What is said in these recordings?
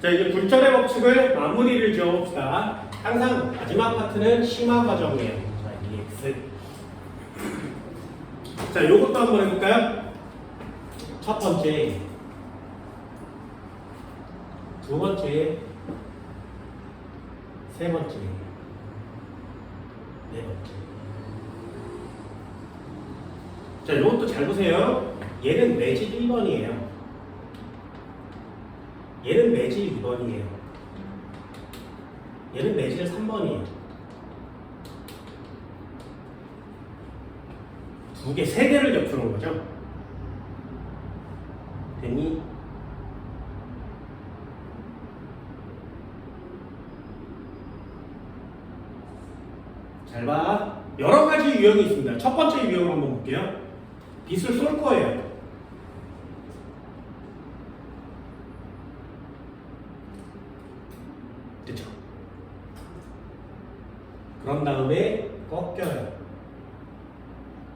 자, 이제 굴절의 법칙을 마무리를 지어봅시다. 항상 마지막 파트는 심화 과정이에요. 자, EX. 자, 요것도 한번 해볼까요? 첫 번째, 두 번째, 세 번째, 네 번째. 자, 요것도 잘 보세요. 얘는 매질 1번이에요. 얘는 매질 2번이에요. 얘는 매질 3번이에요. 두 개, 세 개를 겹치는 거죠. 됐니? 잘 봐. 여러 가지 유형이 있습니다. 첫 번째 유형을 한번 볼게요. 빗을 쏠 거예요. 됐죠? 그런 다음에 꺾여요.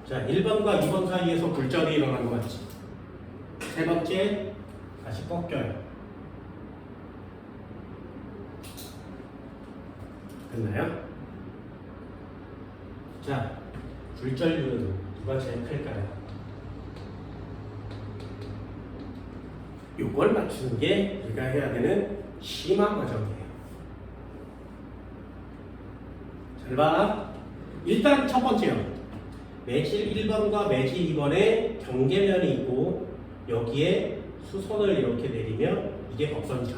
자, 1번과 2번 사이에서 굴절이 일어난 거 맞지? 세 번째, 다시 꺾여요. 됐나요? 자, 굴절률은 누가 제일 클까요? 요걸 맞추는 게 우리가 해야 되는 심화 과정이에요. 잘 봐. 일단 첫 번째요. 매질 1번과 매질 2번에 경계면이 있고 여기에 수선을 이렇게 내리면 이게 곡선이죠.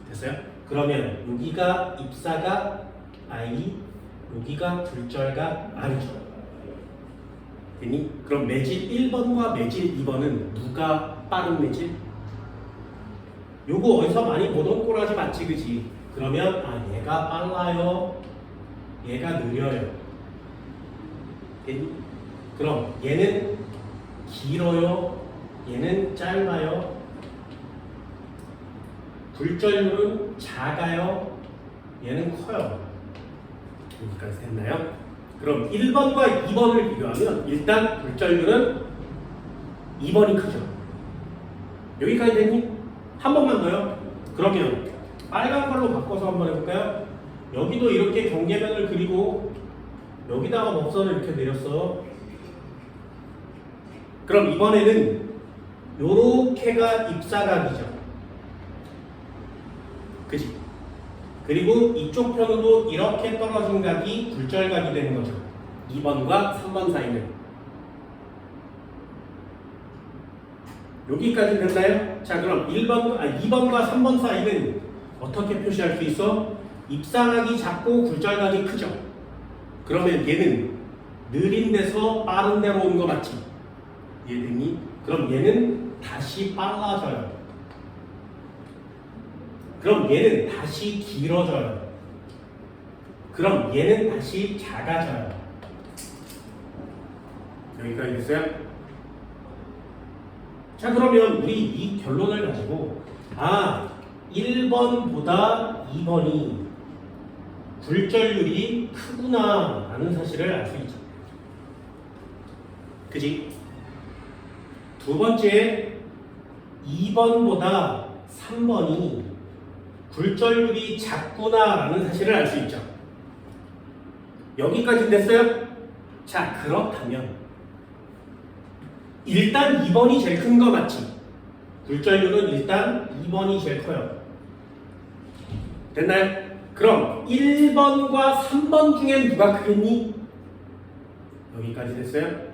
됐어요? 그러면 여기가 입사각 I, 여기가 굴절각 R이죠. 됐니? 그럼 매질 1번과 매질 2번은 누가 빠른 매질? 요거 어디서 많이 보던 꼬라지 맞지, 그지? 그러면 얘가 빨라요, 얘가 느려요. 됐니? 그럼 얘는 길어요, 얘는 짧아요. 굴절률은 작아요, 얘는 커요. 여기까지 됐나요? 그럼 1번과 2번을 비교하면 일단 굴절률은 2번이 크죠. 여기까지 됐니? 한 번만 더요. 그러면 빨간 걸로 바꿔서 한번 해볼까요? 여기도 이렇게 경계면을 그리고 여기다가 목선을 이렇게 내렸어. 그럼 이번에는 요렇게가 입사각이죠. 그치? 그리고 이쪽 편으로 이렇게 떨어진 각이 굴절각이 되는 거죠. 2번과 3번 사이는. 여기까지 됐나요? 자, 그럼 2번과 3번 사이는 어떻게 표시할 수 있어? 입사각이 작고 굴절각이 크죠. 그러면 얘는 느린 데서 빠른 데로 온 거 맞지? 이해되니? 그럼 얘는 다시 빨라져요. 그럼 얘는 다시 길어져요. 그럼 얘는 다시 작아져요. 여기까지 됐어요? 자, 그러면 우리 이 결론을 가지고 1번보다 2번이 굴절률이 크구나 라는 사실을 알 수 있죠. 그지? 두 번째, 2번보다 3번이 굴절률이 작구나 라는 사실을 알 수 있죠. 여기까지 됐어요? 자, 그렇다면 일단 2번이 제일 큰 거 맞지? 굴절률은 일단 2번이 제일 커요. 됐나요? 그럼 1번과 3번 중엔 누가 크겠니? 여기까지 됐어요?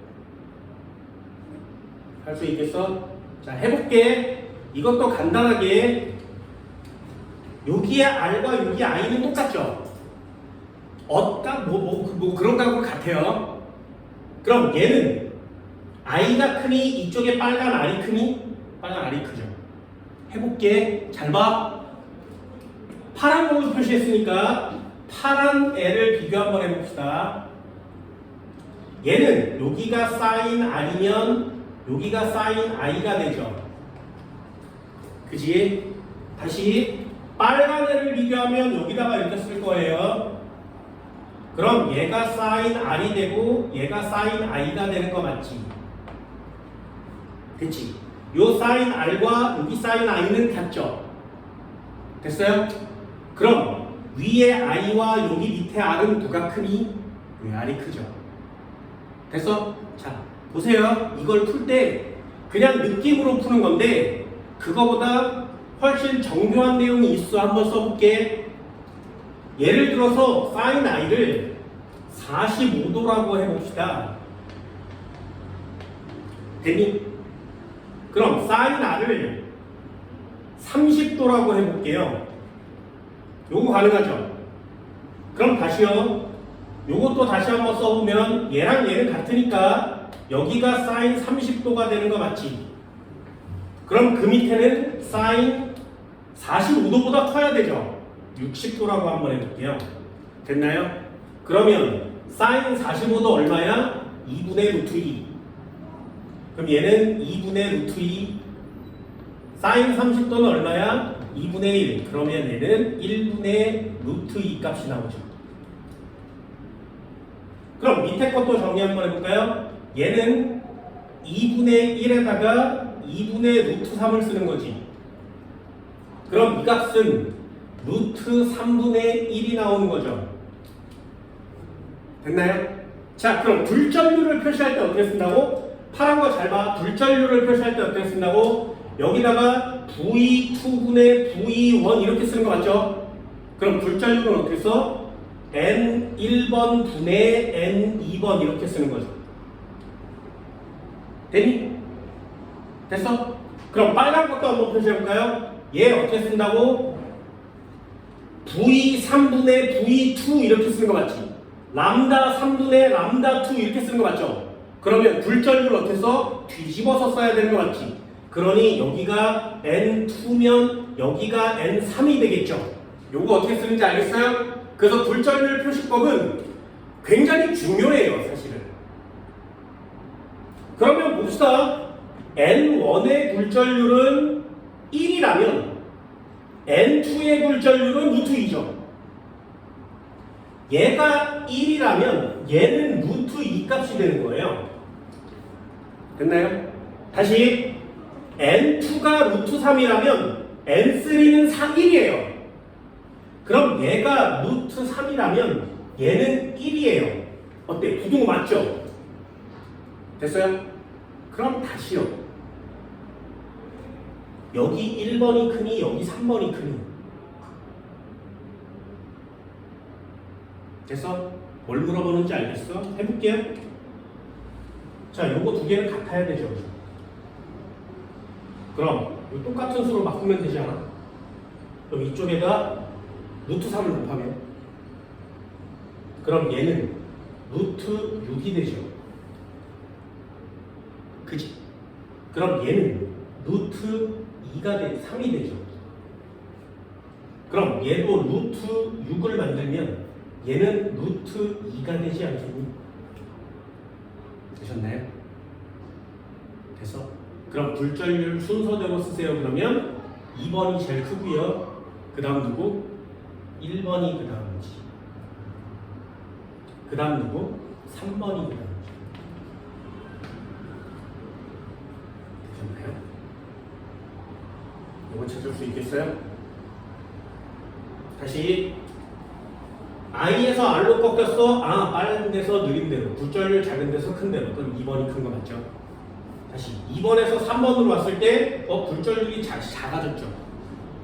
할 수 있겠어? 자, 해볼게. 이것도 간단하게 여기에 R과 여기 I는 똑같죠? 그런 거하고 같아요. 그럼 얘는 I가 크니 이쪽에 빨간 R이 크니? 빨간 R이 크죠. 해볼게. 잘 봐. 파란 걸로 표시했으니까 파란 애를 비교 한번 해봅시다. 얘는 여기가 사인 R이면 여기가 사인 I가 되죠. 그지? 다시 빨간 애를 비교하면 여기다가 이렇게 쓸 거예요. 그럼 얘가 사인 R이 되고 얘가 사인 I가 되는 거 맞지? 그치? 요 사인 R과 여기 사인 I는 같죠? 됐어요? 그럼 위에 i와 여기 밑에 r은 누가 크니? 왜 r이 크죠? 됐어? 자, 보세요. 이걸 풀 때 그냥 느낌으로 푸는 건데 그거보다 훨씬 정교한 내용이 있어. 한번 써볼게. 예를 들어서 sin i를 45도라고 해봅시다. 됐니? 그럼 sin r을 30도라고 해볼게요. 요거 가능하죠? 그럼 다시요. 요것도 다시 한번 써보면 얘랑 얘는 같으니까 여기가 sin 30도가 되는 거 맞지? 그럼 그 밑에는 sin 45도보다 커야 되죠? 60도라고 한번 해볼게요. 됐나요? 그러면 sin 45도 얼마야? 2분의 루트 2. 그럼 얘는 2분의 루트 2. sin 30도는 얼마야? 2분의 1. 그러면 얘는 1분의 루트 2 값이 나오죠. 그럼 밑에 것도 정리 한번 해볼까요? 얘는 2분의 1에다가 2분의 루트 3을 쓰는 거지. 그럼 이 값은 루트 3분의 1이 나오는 거죠. 됐나요? 자, 그럼 불전류를 표시할 때 어떻게 쓴다고? 파란 거 잘 봐. 불전류를 표시할 때 어떻게 쓴다고? 여기다가 V2분의 V1 이렇게 쓰는 거 맞죠? 그럼 불전류는 어떻게 써? N1번 분의 N2번 이렇게 쓰는 거죠. 됐니? 됐어? 그럼 빨간 것도 한번 표시해볼까요? 얘 어떻게 쓴다고? V3분의 V2 이렇게 쓰는 거 맞지? 람다 3분의 람다 2 이렇게 쓰는 거 맞죠? 그러면 불전류를 어떻게 써? 뒤집어서 써야 되는 거 맞지? 그러니 여기가 N2면 여기가 N3이 되겠죠? 요거 어떻게 쓰는지 알겠어요? 그래서 불전율 표시법은 굉장히 중요해요, 사실은. 그러면 봅시다. N1의 굴절률은 1이라면 N2의 굴절률은 루트 2죠. 얘가 1이라면 얘는 루트 2 값이 되는 거예요. 됐나요? 다시 N2가 루트 3이라면 N3는 1이에요. 그럼 얘가 루트 3이라면 얘는 1이에요. 어때? 부등호 맞죠? 됐어요? 그럼 다시요. 여기 1번이 크니 여기 3번이 크니? 됐어? 뭘 물어보는지 알겠어? 해볼게요. 자, 요거 두 개는 같아야 되죠. 그럼 똑같은 수로 바꾸면 되지 않아? 그럼 이쪽에다 루트 3을 곱하면 그럼 얘는 루트 6이 되죠. 그치? 그럼 얘는 루트 2가 3이 되죠. 그럼 얘도 루트 6을 만들면 얘는 루트 2가 되지 않겠니? 되셨나요? 됐어? 그럼 불전율 순서대로 쓰세요. 그러면 2번이 제일 크고요. 그 다음 누구? 1번이 그 다음이지. 그 다음 누구? 3번이 그 다음이지. 되셨나요? 이거 찾을 수 있겠어요? 다시 I에서 R로 꺾였어. 아, 빠른 데서 느린 데로. 굴절률 작은 데서 큰 데로. 그럼 2번이 큰 거 맞죠? 다시 2번에서 3번으로 왔을 때 굴절률이 작아졌죠.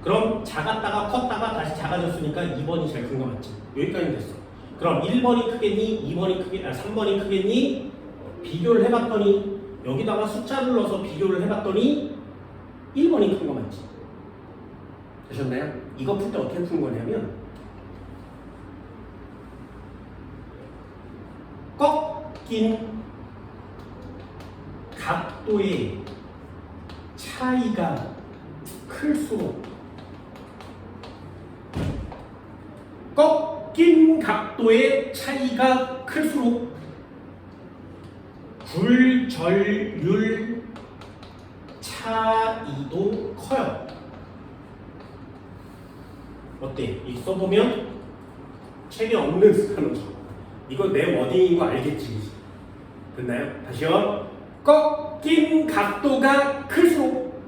그럼 작았다가 컸다가 다시 작아졌으니까 2번이 제일 큰 거 맞지? 여기까지 됐어. 그럼 1번이 크겠니? 2번이 크겠니? 3번이 크겠니? 비교를 해봤더니 여기다가 숫자를 넣어서 비교를 해봤더니 1번이 큰 거 맞지? 되셨나요? 이거 풀 때 어떻게 푸는 거냐면 꺾인 각도의 차이가 클수록 꺾인 각도의 차이가 클수록 굴절률 차이도 커요. 어때? 이 써보면 재미없는 습관이죠. 이거 내 워딩인 거 알겠지? 됐나요? 다시요. 꺾인 각도가 클수록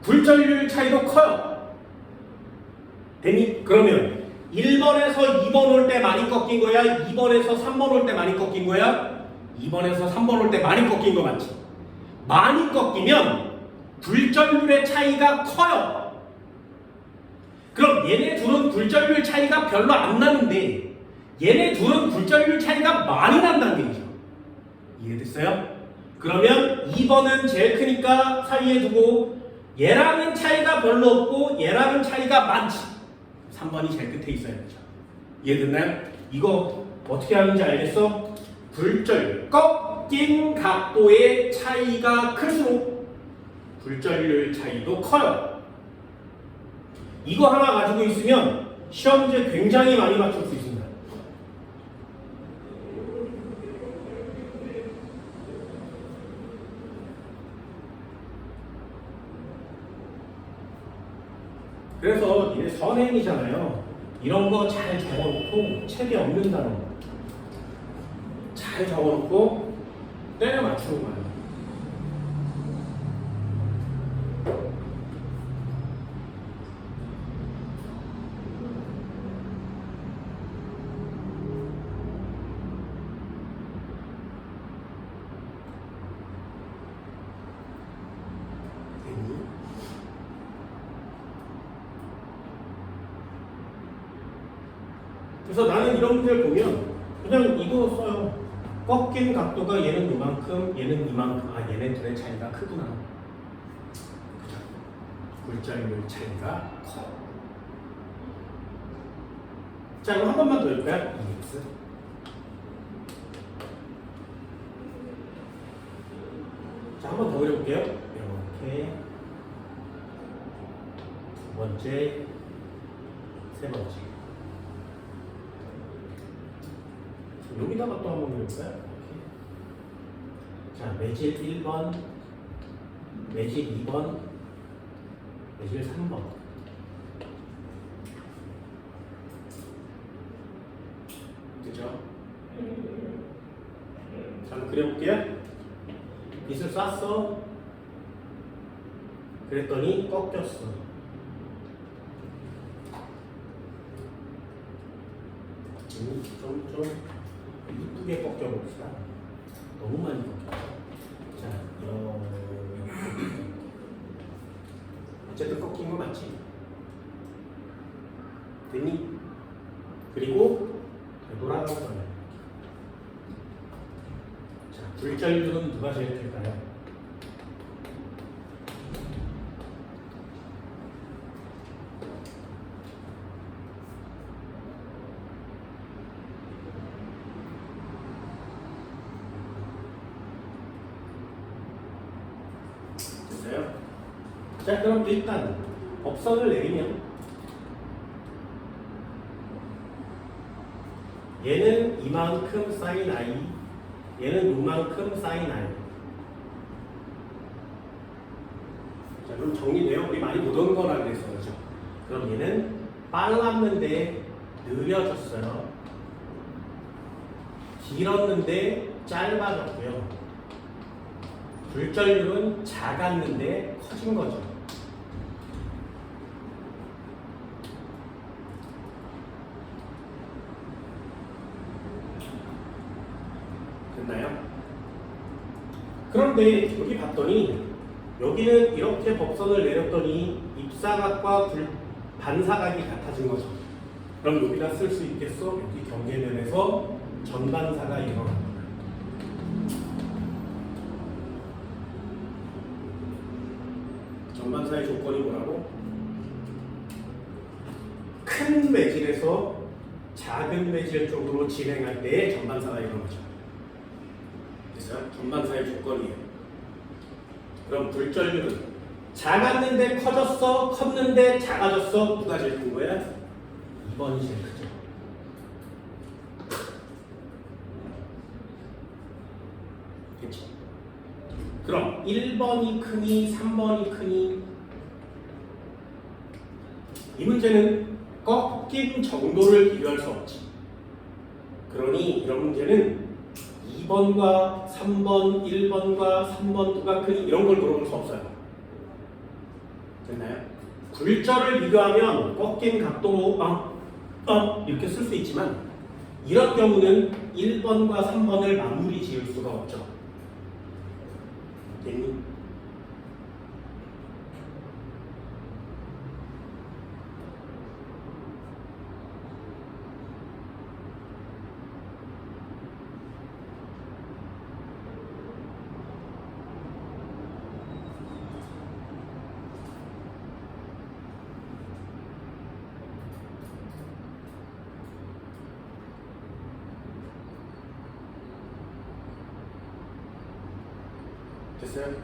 굴절률 차이도 커요. 됐니? 그러면 1번에서 2번 올 때 많이 꺾인 거야? 2번에서 3번 올 때 많이 꺾인 거야? 2번에서 3번 올 때 많이 꺾인 거 맞지? 많이 꺾이면 굴절률의 차이가 커요. 그럼 얘네 둘은 굴절률 차이가 별로 안 나는데 얘네 둘은 굴절률 차이가 많이 난다는 얘기죠. 이해됐어요? 그러면 2번은 제일 크니까 사이에 두고 얘랑은 차이가 별로 없고 얘랑은 차이가 많지. 3번이 제일 끝에 있어야 되죠. 이해됐나요? 이거 어떻게 하는지 알겠어? 굴절, 꺾인 각도의 차이가 클수록 굴절률 차이도 커요. 이거 하나 가지고 있으면 시험 문제 굉장히 많이 맞출 수 있습니다. 그래서 니네 선행이잖아요. 이런 거 잘 적어놓고 책에 없는 단어 잘 적어놓고 때려 맞추는 거예요. 그래서 나는 이런 문제를 보면 그냥 이거 써요. 꺾인 각도가 얘는 이만큼, 얘는 이만큼. 아, 얘네 둘의 차이가 크구나. 그죠? 굴절률 차이가 커. 자, 그럼 한 번만 더 해볼까요? 2x. 자, 한 번 더 그려볼게요. 이렇게. 두 번째, 세 번째. 여기다가 또 한번 해볼까요? 자, 매질 1번, 매질 2번, 매질 3번. 그죠? 자, 한번 그려볼게요. 빗을 쐈어. 그랬더니 꺾였어. 좀 이쁘게 꺾여봅시다. 너무 많이 꺾였어. 자, 어쨌든 꺾인 거 맞지? 됐니? 그리고 되돌아가는 거야. 자, 굴절률은 누가 제일 클까요? 자, 그럼 일단 법선을 내리면 얘는 이만큼 sin i, 얘는 이만큼 sin i. 자, 그럼 정리돼요? 우리 많이 못 오는 거라 그랬어, 그죠? 그럼 얘는 빨랐는데 느려졌어요. 길었는데 짧아졌고요. 굴절률은 작았는데 커진 거죠. 됐나요? 그런데 여기 봤더니 여기는 이렇게 법선을 내렸더니 입사각과 반사각이 같아진 거죠. 그럼 여기다 쓸 수 있겠어? 여기 경계면에서 전반사가 일어납니다. 전반사의 조건이 뭐라고? 큰 매질에서 작은 매질 쪽으로 진행할 때의 전반사가 일어나죠. 그래서 전반사의 조건이에요. 그럼 굴절률은 작았는데 커졌어, 컸는데 작아졌어. 누가 제일 큰 거야? 2번이 제일 크죠. 그렇죠. 그럼 1번이 크니 3번이 크니? 이 문제는 꺾인 정도를 비교할 수 없지. 그러니 이런 문제는 2번과 3번, 1번과 3번 누가 크니 이런 걸 물어볼 수 없어요. 됐나요? 굴절을 비교하면 꺾인 각도로 이렇게 쓸 수 있지만 이런 경우는 1번과 3번을 마무리 지을 수가 없죠. 됐니? 됐어요?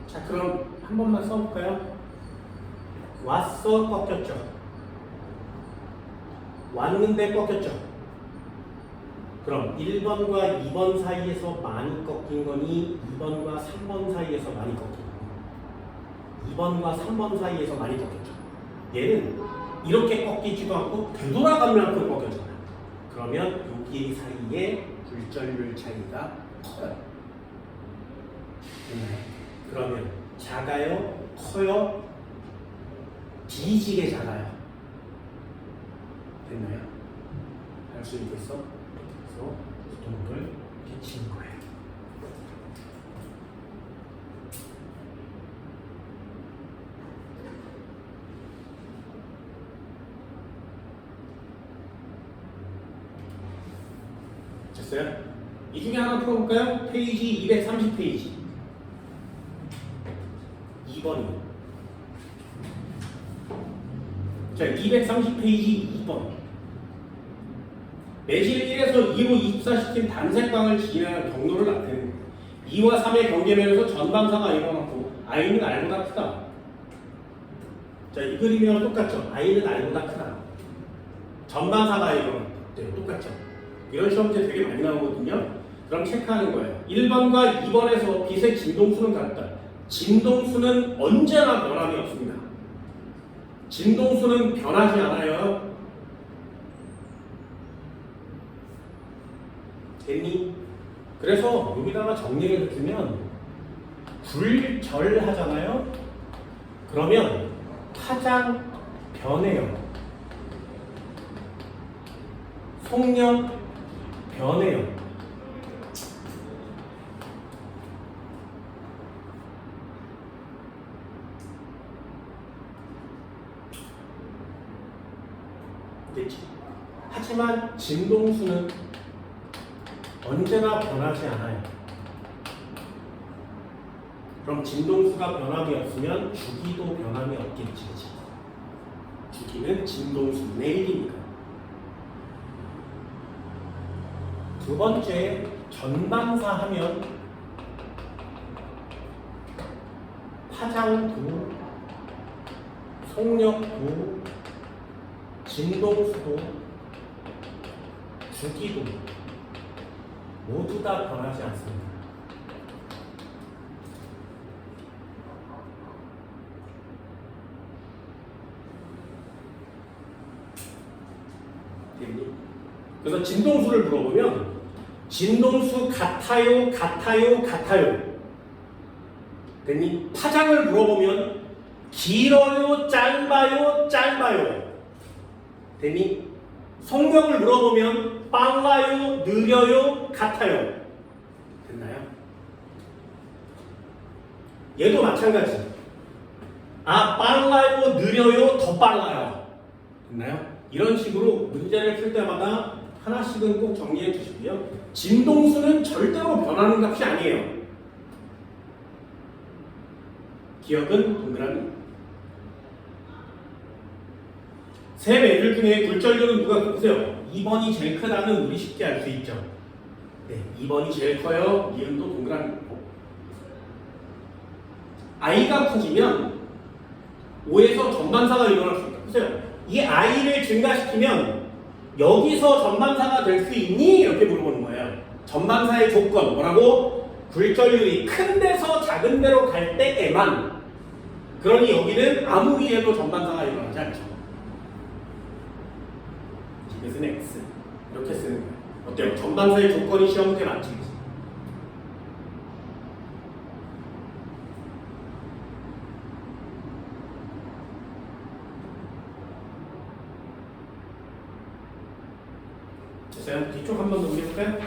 자, 그럼 한 번만 써볼까요? 왔어, 꺾였죠. 왔는데 꺾였죠. 그럼 1번과 2번 사이에서 많이 꺾인 거니 2번과 3번 사이에서 많이 꺾인 거니 2번과 3번 사이에서 많이 꺾였죠. 얘는 이렇게 꺾이지도 않고 되돌아가면서 꺾여잖아요. 그러면 여기 사이에 굴절률 차이가 커요. 그러면 작아요? 커요? 뒤지게 작아요. 됐나요? 할 수 있겠어? 그래서 부동을 이렇게 치는 거예요. 됐어요? 이 중에 하나 풀어볼까요? 페이지 230페이지 2번이요. 자, 230페이지 2번. 매실 1에서 2로 입사시킨 단색광을 지나는 경로를 나타내는 2와 3의 경계면에서 전방사가 일어났고 i는 r보다 크다. 자, 이 그림이랑 똑같죠? i는 r보다 크다. 전방사가 일어났다. 네, 똑같죠? 이런 시험 문제 되게 많이 나오거든요. 그럼 체크하는 거예요. 1번과 2번에서 빛의 진동수는 같다. 진동수는 언제나 변함이 없습니다. 진동수는 변하지 않아요. 됐니? 그래서 여기다가 정리를 해주면 굴절하잖아요. 그러면 파장 변해요. 속력 변해요. 됐지? 하지만 진동수는 언제나 변하지 않아요. 그럼 진동수가 변함이 없으면 주기도 변함이 없겠지. 주기는 진동수분의 1이니까. 두 번째, 전방사 하면 파장도, 속력도, 진동수도, 주기도 모두 다 변하지 않습니다. 그래서 진동수를 물어보면 진동수 같아요, 같아요, 같아요. 됐니? 파장을 물어보면 길어요, 짧아요, 짧아요. 됐니? 속력을 물어보면 빨라요, 느려요, 같아요. 됐나요? 얘도 마찬가지. 빨라요, 느려요, 더 빨라요. 됐나요? 이런 식으로 문제를 풀 때마다 하나씩은 꼭 정리해 주시고요. 진동수는 절대로 변하는 값이 아니에요. 기억은 동그라미. 세 매들 중에 굴절률은 누가 보세요. 2번이 제일 크다는 우리 쉽게 알 수 있죠. 네, 2번이 제일 커요. 이은도 동그라미. i가 커지면 5에서 전반사가 일어날 수 있다. 보세요. 이 i를 증가시키면 여기서 전반사가 될 수 있니? 이렇게 물어보는 거예요. 전반사의 조건 뭐라고? 굴절률이 큰 데서 작은 데로 갈 때에만. 그러니 여기는 아무리 해도 전반사가 일어나지 않죠. 이것은 x. 이렇게 쓰는 거예요. 어때요? 전반사의 조건이 시험 문제 맞지? 됐어요? 뒤쪽 한 번 넘겨볼까요?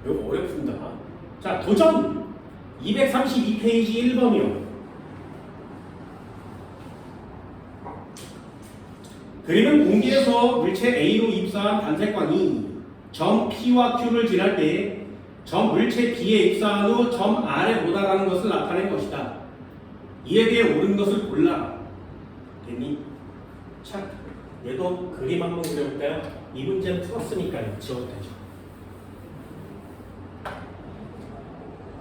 이거 어렵습니다. 자, 도전! 232페이지 1번이요. 그림은 공기에서 물체 A로 입사한 단색광이 점 P와 Q를 지날 때 점 물체 B에 입사한 후 점 R에 도달하는 것을 나타낸 것이다. 이에 대해 옳은 것을 골라. 됐니? 자, 얘도 그림 한번 그려볼까요? 이 문제는 풀었으니까요. 지워도 되죠.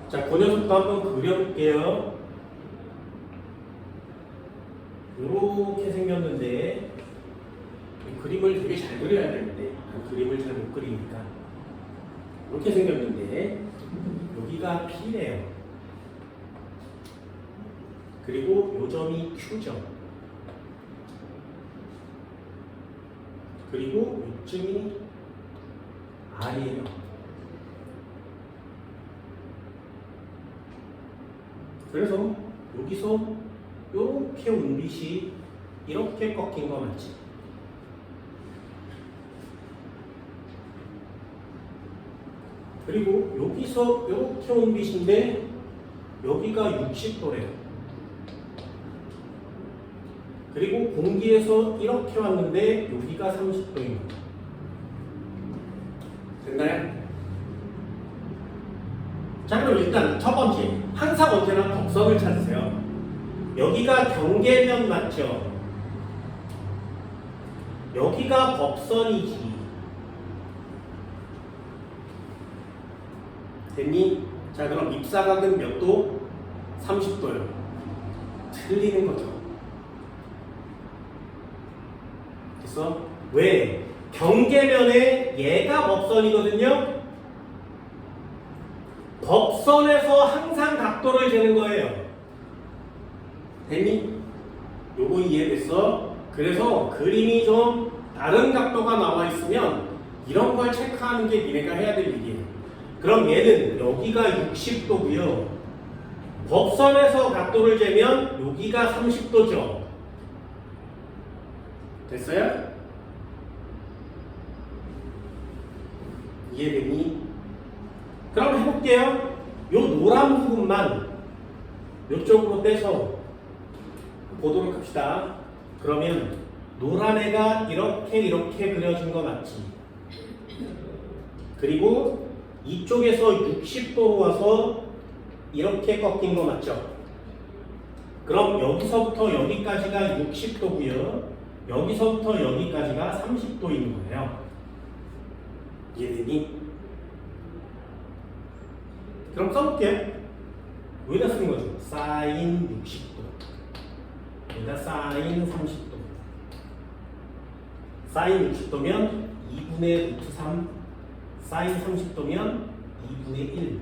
자, 그 녀석도 한번 그려볼게요. 이렇게 생겼는데 그림을 되게 잘 그려야 되는데 그림을 잘 못 그리니까 이렇게 생겼는데 여기가 P래요. 그리고 요 점이 Q점. 그리고 요쯤이 R이에요. 그래서 여기서 이렇게 온 빛이 이렇게 꺾인 거 맞지? 그리고 여기서 이렇게 온 빛인데 여기가 60도래요. 그리고 공기에서 이렇게 왔는데 여기가 30도입니다. 됐나요? 자, 그럼 일단 첫 번째, 항상 언제나 곡선을 찾으세요. 여기가 경계면 맞죠? 여기가 법선이지. 됐니? 자, 그럼 입사각은 몇 도? 30도요. 틀리는 거죠. 그래서 왜? 경계면에 얘가 법선이거든요. 법선에서 항상 각도를 재는 거예요. 됐니? 요거 이해됐어? 그래서 그림이 좀 다른 각도가 나와 있으면 이런 걸 체크하는 게 니네가 해야 될 일이에요. 그럼 얘는 여기가 60도고요. 법선에서 각도를 재면 여기가 30도죠. 됐어요? 이해되니? 그럼 해볼게요. 요 노란 부분만 이쪽으로 떼서 보도록 합시다. 그러면 노란 애가 이렇게 그려진 거 맞지? 그리고 이쪽에서 60도로 와서 이렇게 꺾인 거 맞죠? 그럼 여기서부터 여기까지가 60도고요. 여기서부터 여기까지가 30도인 거예요. 이해되니? 그럼 써볼게요. 여기다 쓰는 거죠. 사인 60도. 여기다 사인 30도. 사인 60도면 2분의 루트 3. 사인 30도면 2분의 1.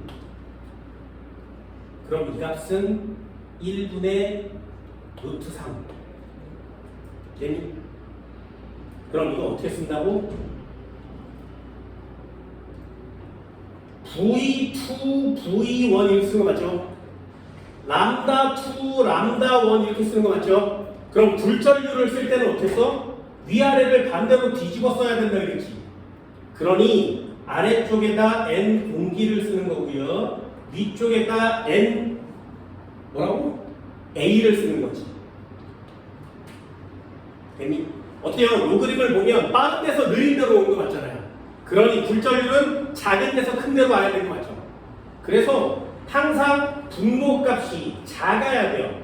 그럼 이 값은 1분의 루트 3. 되니? 그럼 이거 어떻게 쓴다고? V2, V1 이렇게 쓰는 거 맞죠? 람다2, 람다1 이렇게 쓰는 거 맞죠? 그럼 굴절률을 쓸 때는 어떻게 써? 위아래를 반대로 뒤집어 써야 된다 그랬지. 그러니 아래쪽에다 N 공기를 쓰는 거고요. 위쪽에다 N 뭐라고? A를 쓰는 거지. 됐니? 어때요? 요 그림을 보면 빠른 데서 느린 데로 온 거 맞잖아요. 그러니 굴절률은 작은 데서 큰 데로 와야 되는 거 맞죠? 그래서 항상 분모값이 작아야 돼요.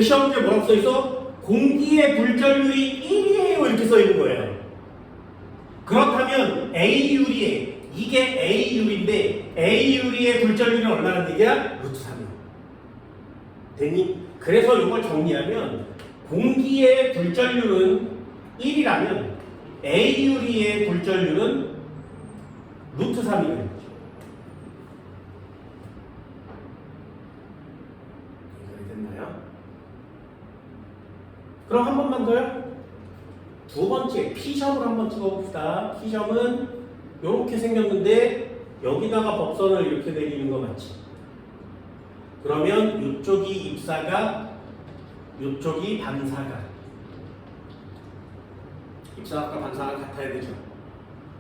시험 문제 뭐라고 써있어? 공기의 굴절률이 1이에요 이렇게 써있는 거예요. 그렇다면 A유리에 이게 A유리인데 A유리의 굴절률이 얼마나 되냐? 루트 3이요. 됐니? 그래서 이걸 정리하면 공기의 굴절률은 1이라면 A유리의 굴절률은 루트 3이 되는 거죠. 이해가 됐나요? 그럼 한 번만 더요. 두 번째 P점을 한번 찍어봅시다. P점은 이렇게 생겼는데 여기다가 법선을 이렇게 내리는 거 맞지? 그러면 이쪽이 입사각, 이쪽이 반사각. 입사각과 반사각 같아야 되죠.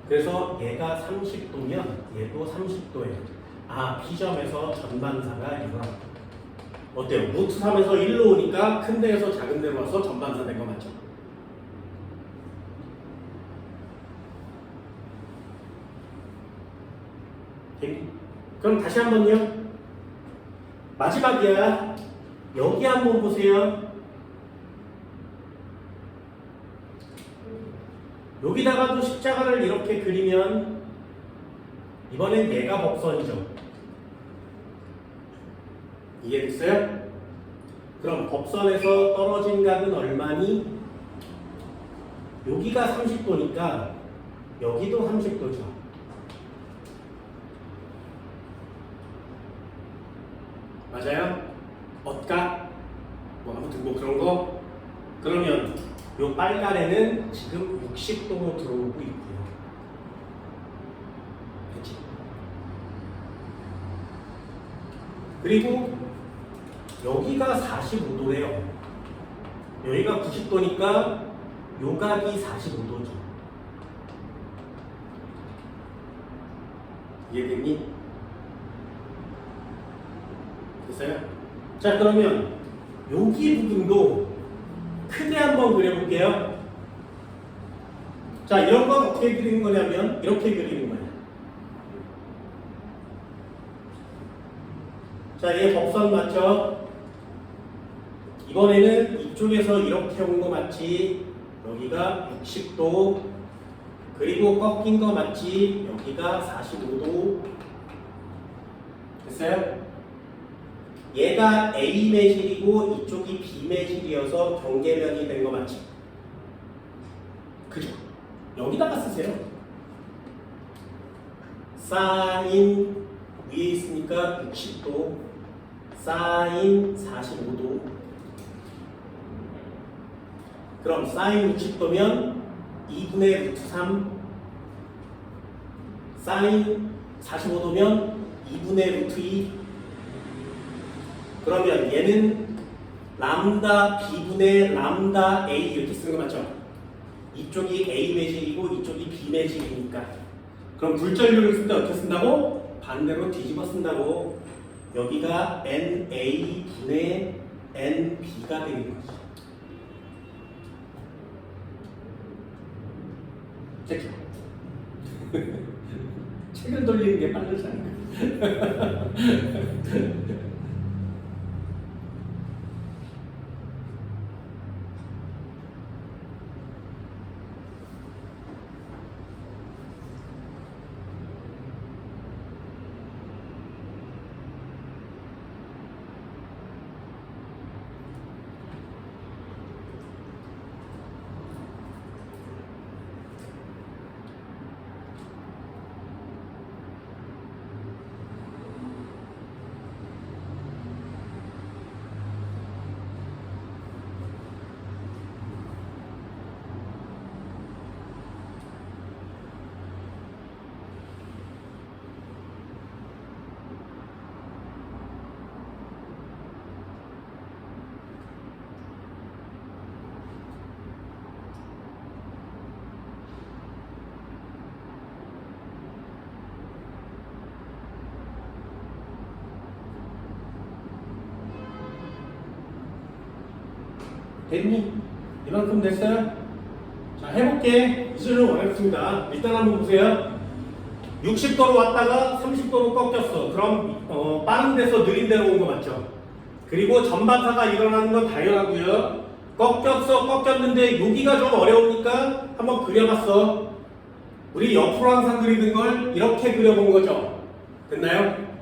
그래서 얘가 30도면 얘도 30도예요. 아, P점에서 전반사가 이거라고. 어때요? 루트 3에서 1로 오니까 큰 데에서 작은 데로 와서 전반사 된 거 맞죠? 그럼 다시 한번요. 마지막이야. 여기 한번 보세요. 여기다가도 십자가를 이렇게 그리면 이번엔 얘가 법선이죠. 이해됐어요? 그럼 법선에서 떨어진 각은 얼마니? 여기가 30도니까 여기도 30도죠. 맞아요? 엇각? 뭐 아무튼 뭐 그런 거? 그러면 요 빨간에는 지금 60도로 들어오고 있고요. 그치? 그리고 여기가 45도래요. 여기가 90도니까 요 각이 45도죠. 이해됐니? 됐어요? 자, 그러면 여기 부분도 크게 한번 그려볼게요. 자, 이런 건 어떻게 그리는 거냐면 이렇게 그리는 거예요. 자, 얘 법선 맞죠? 이번에는 이쪽에서 이렇게 온 거 맞지? 여기가 60도. 그리고 꺾인 거 맞지? 여기가 45도. 됐어요? 얘가 A 매질이고 이쪽이 B 매질이어서 경계면이 된 거 맞지? 그죠? 여기다가 쓰세요. 사인 위에 있으니까 60도, 사인 45도. 그럼 사인 60도면 2분의 루트 3, 사인 45도면 2분의 루트 2. 그러면 얘는 람다 B분의 람다 A 이렇게 쓰는 거 맞죠? 이쪽이 A 매질이고 이쪽이 B 매질이니까. 그럼 불전류를 쓸 때 어떻게 쓴다고? 반대로 뒤집어 쓴다고. 여기가 NA 분의 NB가 되는 거지. 됐죠? 책을 돌리는 게 빠르잖아. 됐니? 이만큼 됐어요? 자, 해볼게. 이수는 어렵습니다. 일단 한번 보세요. 60도로 왔다가 30도로 꺾였어. 그럼 빠른 데서 느린 데로 온 거 맞죠? 그리고 전반사가 일어나는 건 당연하고요. 꺾였는데 여기가 좀 어려우니까 한번 그려봤어. 우리 옆으로 항상 그리는 걸 이렇게 그려본 거죠. 됐나요?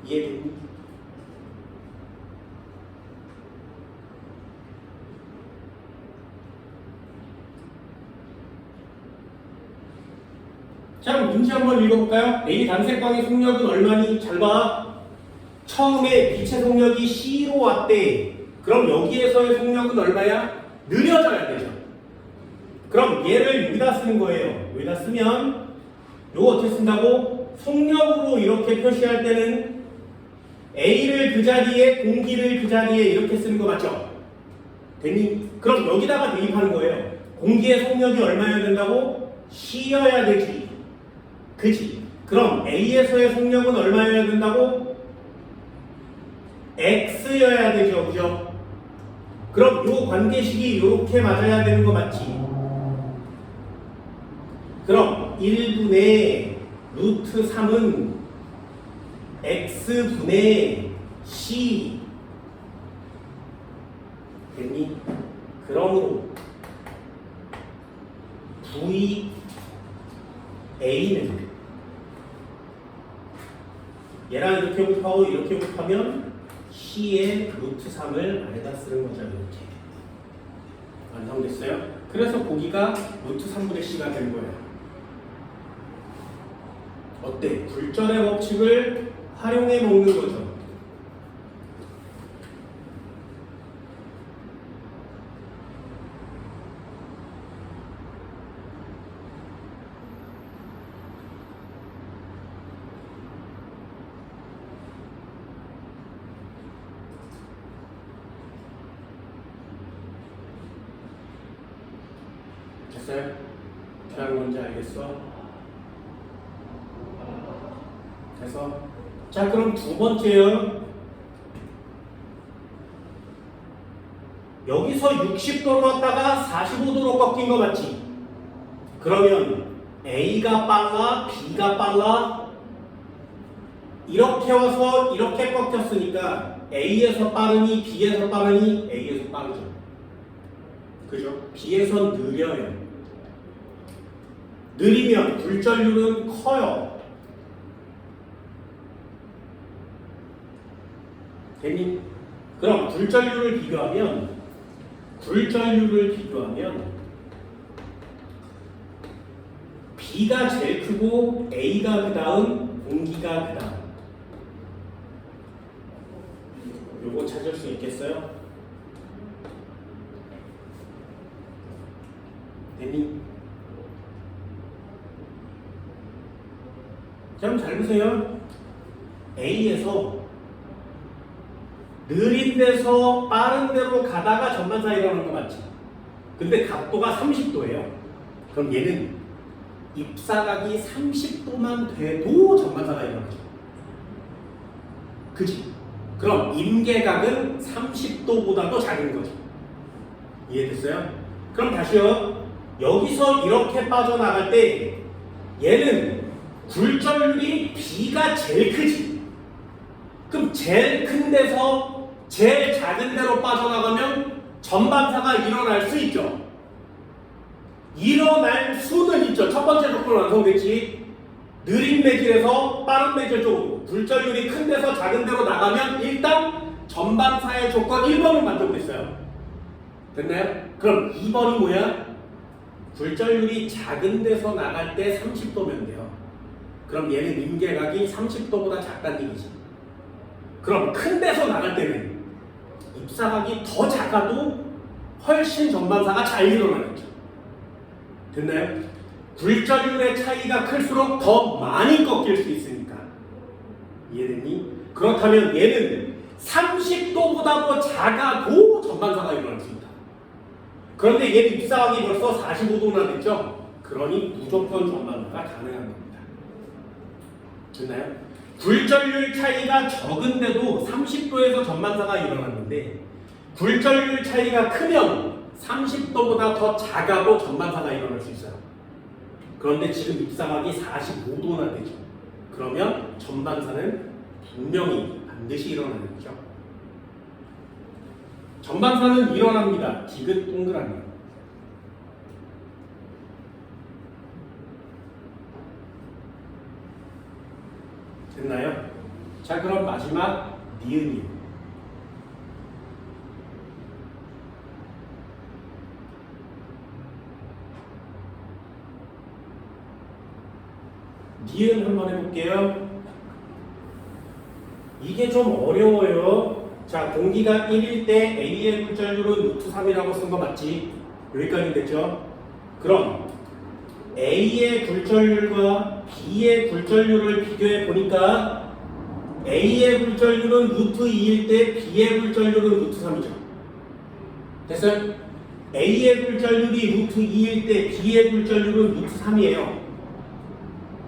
이해됐니? 자, 문제 한번 읽어볼까요? A 단색광의 속력은 얼마니? 잘 봐. 처음에 빛의 속력이 C로 왔대. 그럼 여기에서의 속력은 얼마야? 느려져야 되죠. 그럼 얘를 여기다 쓰는 거예요. 여기다 쓰면 요거 어떻게 쓴다고? 속력으로 이렇게 표시할 때는 A를 그 자리에 공기를 그 자리에 이렇게 쓰는 거 맞죠? 됐니? 그럼 여기다가 대입하는 거예요. 공기의 속력이 얼마여야 된다고? C여야 되지. 그지? 그럼 A에서의 속력은 얼마여야 된다고? X여야 되죠. 그죠? 그럼 요 관계식이 요렇게 맞아야 되는 거 맞지? 그럼 1분의 루트 3은 X분의 C 됐니? 그러므로 VA는 얘랑 이렇게 곱하고 이렇게 곱하면 C의 루트 3을 안에다 쓰는 거죠. 이렇게 완성됐어요? 그래서 고기가 루트 3분의 C가 된 거예요. 어때? 굴절의 법칙을 활용해 먹는 거죠. 됐어요? 어떻게 하는 건지 알겠어? 그래서 자 그럼 두 번째요. 여기서 60도로 왔다가 45도로 꺾인 거 맞지? 그러면 A가 빨라? B가 빨라? 이렇게 와서 이렇게 꺾였으니까 A에서 빠르니 B에서 빠르니? A에서 빠르죠. 그죠? B에서 느려요. 느리면 굴절률은 커요. 됐니? 그럼 굴절률을 비교하면 B가 제일 크고 A가 그 다음 공기가 그 다음. 요거 찾을 수 있겠어요? 됐니? 자, 잘 보세요. A에서 느린 데서 빠른 데로 가다가 전반사 일어나는 거 맞지? 근데 각도가 30도예요. 그럼 얘는 입사각이 30도만 돼도 전반사가 일어나죠. 그지? 그럼 임계각은 30도보다도 작은 거죠. 이해됐어요? 그럼 다시요. 여기서 이렇게 빠져나갈 때 얘는 굴절률이 B가 제일 크지. 그럼 제일 큰 데서 제일 작은 데로 빠져나가면 전반사가 일어날 수 있죠. 일어날 수는 있죠. 첫 번째 조건은 완성됐지. 느린 매질에서 빠른 매질 쪽으로 굴절률이 큰 데서 작은 데로 나가면 일단 전반사의 조건 1번은 만족됐어요. 됐나요? 그럼 2번이 뭐야? 굴절률이 작은 데서 나갈 때 30도면 돼요. 그럼 얘는 임계각이 30도보다 작다는 얘기지. 그럼 큰 데서 나갈 때는 입사각이 더 작아도 훨씬 전반사가 잘 일어나겠죠. 됐나요? 굴절률의 차이가 클수록 더 많이 꺾일 수 있으니까. 이해됐니? 그렇다면 얘는 30도보다 더 작아도 전반사가 일어날 수 있다. 그런데 얘 입사각이 벌써 45도나 됐죠? 그러니 무조건 전반사가 가능한 겁니다. 됐나요? 굴절률 차이가 적은데도 30도에서 전반사가 일어났는데 굴절률 차이가 크면 30도보다 더 작아도 전반사가 일어날 수 있어요. 그런데 지금 입사각이 45도나 되죠. 그러면 전반사는 분명히 반드시 일어나는 거죠. 전반사는 일어납니다. 디귿 동그라미. 됐나요? 자, 그럼 마지막 니은이요. 니은 한번 해볼게요. 이게 좀 어려워요. 자, 공기가 1일 때 A의 굴절률은 루트 3이라고 쓴 거 맞지? 여기까지 됐죠? 그럼 A의 굴절률과 B의 굴절률을 비교해 보니까 A의 굴절률은 루트 2일 때 B의 굴절률은 루트 3이죠. 됐어요? A의 굴절률이 루트 2일 때 B의 굴절률은 루트 3이에요.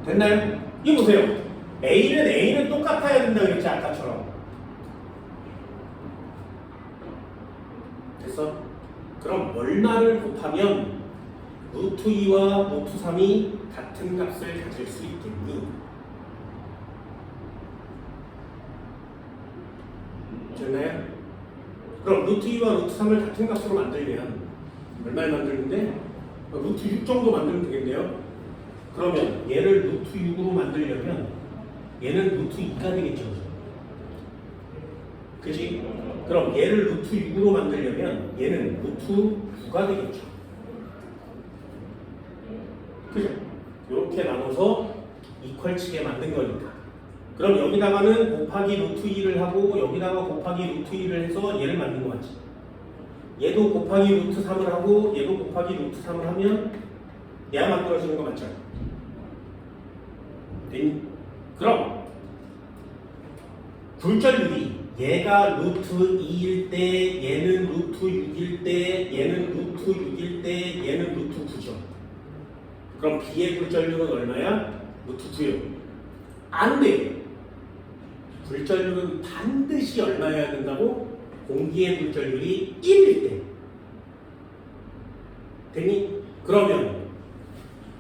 됐나요? 이거 보세요. A는 똑같아야 된다 그랬지 아까처럼. 됐어? 그럼 얼마를 곱하면 루트 2와 루트 3이 같은 값을 가질 수 있겠니? 됐나요? 그럼 루트 2와 루트 3을 같은 값으로 만들면 얼마를 만드는데? 루트 6 정도 만들면 되겠네요. 그러면 얘를 루트 6으로 만들려면 얘는 루트 2가 되겠죠. 그치? 그럼 얘를 루트 6으로 만들려면 얘는 루트 9가 되겠죠. 그죠? 이렇게 나눠서 이퀄치게 만든 거니까. 그럼 여기다가는 곱하기 루트 2를 하고 여기다가 곱하기 루트 2를 해서 얘를 만든 거 맞지? 얘도 곱하기 루트 3을 하고 얘도 곱하기 루트 3을 하면 얘가 만들어지는 거 맞죠? 됐니? 그럼 굴절률이 얘가 루트 2일 때 얘는 루트 6일 때 얘는 루트 6일 때 얘는 루트 9죠. 그럼 B의 굴절률은 얼마야? 루트 9요. 안 돼요. 굴절률은 반드시 얼마여야 된다고? 공기의 굴절률이 1일 때. 됐니? 그러면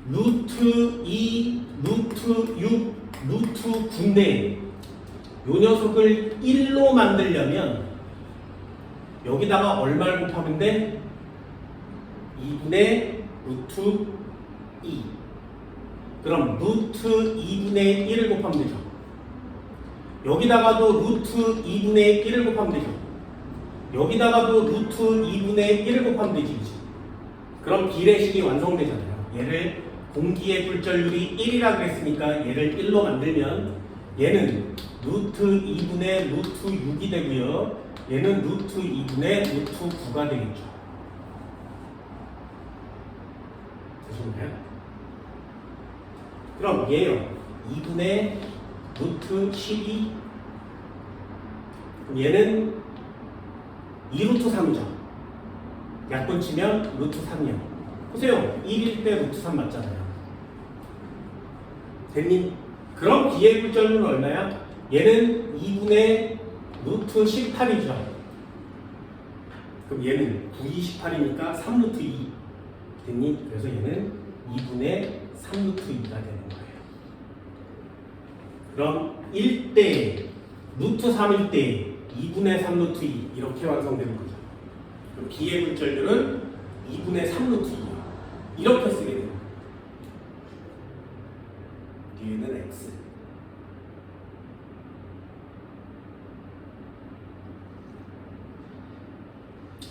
루트 2, 루트 6, 루트 9인데 요 녀석을 1로 만들려면 여기다가 얼마를 곱하면 돼? 2분의 루트 2. 그럼 루트 2분의 1을 곱하면 되죠. 여기다가도 루트 2분의 1을 곱하면 되죠. 여기다가도 루트 2분의 1을 곱하면 되지. 그럼 비례식이 완성되잖아요. 얘를 공기의 굴절률이 1이라 그랬으니까 얘를 1로 만들면 얘는 루트 2분의 루트 6이 되고요. 얘는 루트 2분의 루트 9가 되겠죠. 되셨나요? 그럼 얘요. 2분의 루트 12. 얘는 2루트 3이죠. 약분 치면 루트 3이요. 보세요. 1일 때 루트 3 맞잖아요. 됐니? 그럼 B의 굴절률은 얼마야? 얘는 2분의 루트 18이죠. 그럼 얘는 9이 18이니까 3루트 2. 됐니? 그래서 얘는 2분의 3루트 2가 되는 거예요. 그럼 1대 루트 3일 때 2분의 3루트 2 이렇게 완성되는 거죠. 그럼 B의 굴절률은 2분의 3루트 2 이렇게 쓰게 돼요. 뒤에는 X.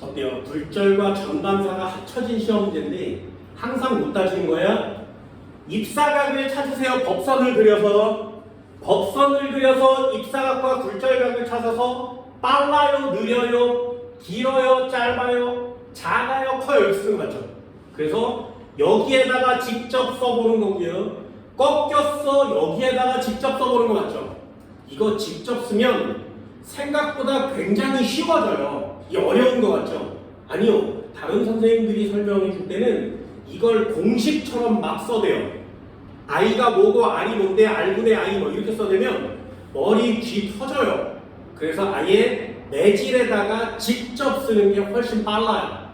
어때요? 굴절과 전반사가 합쳐진 시험 문제인데 항상 못 따지는 거야. 입사각을 찾으세요. 법선을 그려서 입사각과 굴절각을 찾아서 빨라요, 느려요, 길어요, 짧아요, 작아요, 커요 이렇게 쓰는 거 맞죠? 그래서 여기에다가 직접 써보는 거고요. 꺾였어 여기에다가 직접 써보는 거 맞죠? 이거 직접 쓰면 생각보다 굉장히 쉬워져요. 이게 어려운 거 같죠? 아니요. 다른 선생님들이 설명해 줄 때는 이걸 공식처럼 막 써대요. I가 뭐고 R이 뭔데 R분의 I 뭐 이렇게 써대면 머리 귀 터져요. 그래서 아예 매질에다가 직접 쓰는 게 훨씬 빨라요.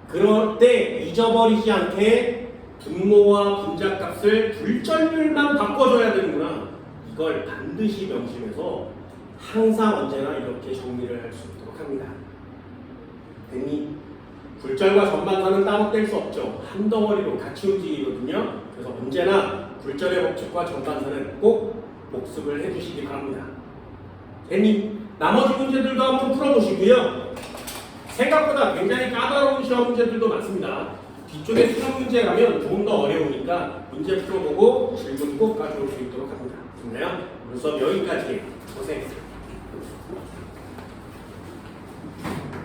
그럴 때 잊어버리지 않게 분모와 분자값을 굴절률만 바꿔줘야 되는구나. 이걸 반드시 명심해서 항상 언제나 이렇게 정리를 할 수 있도록 합니다. 됐니? 굴절과 전반사는 따로 뗄 수 없죠. 한 덩어리로 같이 움직이거든요. 그래서 언제나 굴절의 법칙과 전반사는 꼭 복습을 해주시기 바랍니다. 됐니? 나머지 문제들도 한번 풀어보시고요. 생각보다 굉장히 까다로운 시험 문제들도 많습니다. 뒤쪽에 수능 문제 가면 조금 더 어려우니까 문제 풀어보고 질문 꼭 가져올 수 있도록 합니다. 좋나요? 오늘 수업 여기까지 고생했습니다.